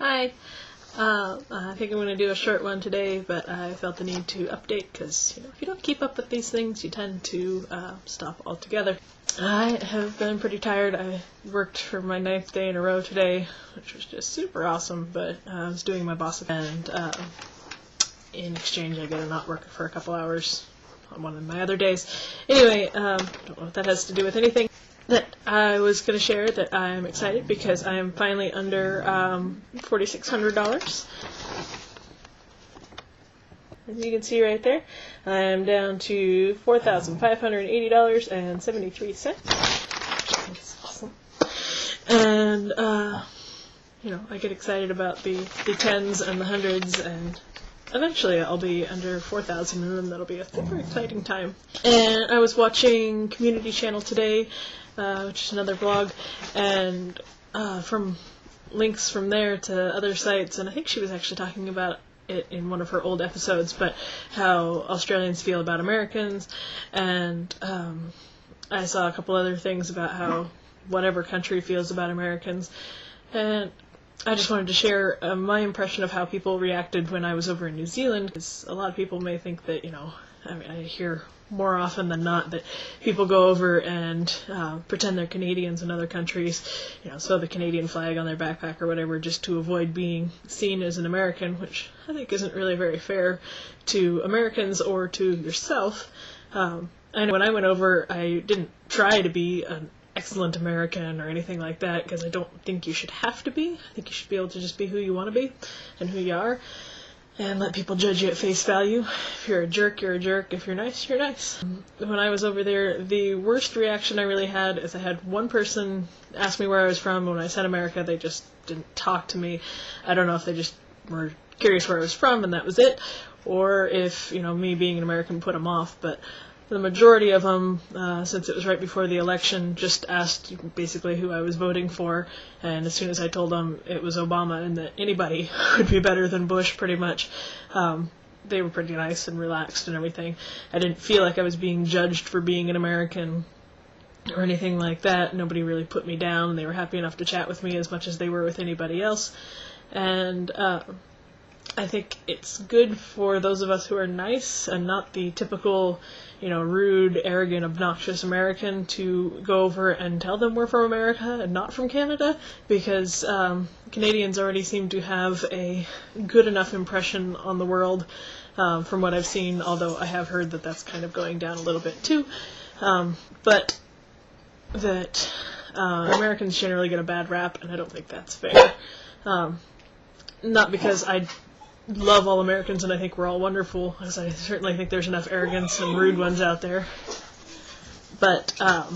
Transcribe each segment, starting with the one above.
Hi. I think I'm going to do a short one today, but I felt the need to update because, if you don't keep up with these things, you tend to stop altogether. I have been pretty tired. I worked for my 9th day in a row today, which was just super awesome, but I was doing my boss, and in exchange I get to not work for a couple hours on one of my other days. Anyway, don't know what that has to do with anything. That I was going to share that I'm excited because I am finally under $4,600. As you can see right there, I'm down to $4,580.73. That's awesome. And, I get excited about the tens and the hundreds, and eventually I'll be under 4,000, and then that'll be a super exciting time. And I was watching Community Channel today, which is another blog, and from links from there to other sites, and I think she was actually talking about it in one of her old episodes, but how Australians feel about Americans, and I saw a couple other things about how whatever country feels about Americans, and I just wanted to share my impression of how people reacted when I was over in New Zealand, because a lot of people may think that, I hear more often than not that people go over and pretend they're Canadians in other countries, sew the Canadian flag on their backpack or whatever just to avoid being seen as an American, which I think isn't really very fair to Americans or to yourself. I know when I went over, I didn't try to be an excellent American or anything like that, because I don't think you should have to be. I think you should be able to just be who you want to be and who you are, and let people judge you at face value. If you're a jerk, you're a jerk. If you're nice, you're nice. When I was over there, the worst reaction I really had is I had one person ask me where I was from. When I said America, they just didn't talk to me. I don't know if they just were curious where I was from and that was it, or if, me being an American put them off, but the majority of them, since it was right before the election, just asked basically who I was voting for, and as soon as I told them it was Obama and that anybody would be better than Bush, pretty much, they were pretty nice and relaxed and everything. I didn't feel like I was being judged for being an American or anything like that. Nobody really put me down. They were happy enough to chat with me as much as they were with anybody else, and I think it's good for those of us who are nice and not the typical, rude, arrogant, obnoxious American to go over and tell them we're from America and not from Canada, because Canadians already seem to have a good enough impression on the world from what I've seen, although I have heard that that's kind of going down a little bit too, but that Americans generally get a bad rap, and I don't think that's fair. Not because I love all Americans and I think we're all wonderful, as I certainly think there's enough arrogance and rude ones out there, but I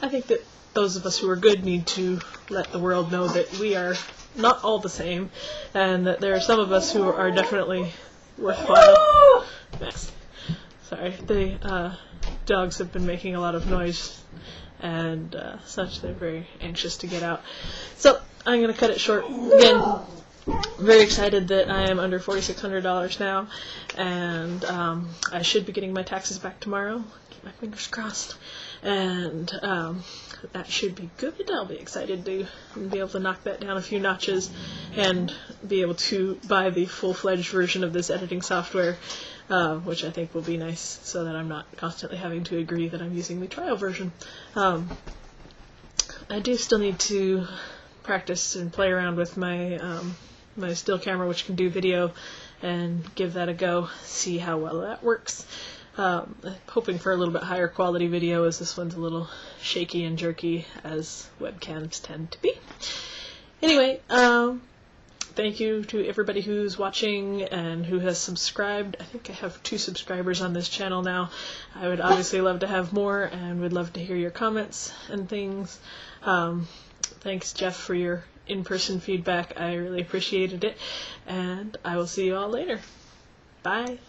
think that those of us who are good need to let the world know that we are not all the same, and that there are some of us who are definitely worthwhile. Next. Sorry, the dogs have been making a lot of noise and such. They're very anxious to get out. So I'm going to cut it short. Again, very excited that I am under $4,600 now, and I should be getting my taxes back tomorrow. Keep my fingers crossed. And that should be good. I'll be excited to be able to knock that down a few notches and be able to buy the full-fledged version of this editing software, which I think will be nice, so that I'm not constantly having to agree that I'm using the trial version. I do still need to practice and play around with my my still camera, which can do video, and give that a go, see how well that works. Hoping for a little bit higher quality video, as this one's a little shaky and jerky, as webcams tend to be. Anyway, thank you to everybody who's watching and who has subscribed. I think I have 2 subscribers on this channel now. I would obviously love to have more, and would love to hear your comments and things. Thanks, Jeff, for your in-person feedback. I really appreciated it, and I will see you all later. Bye.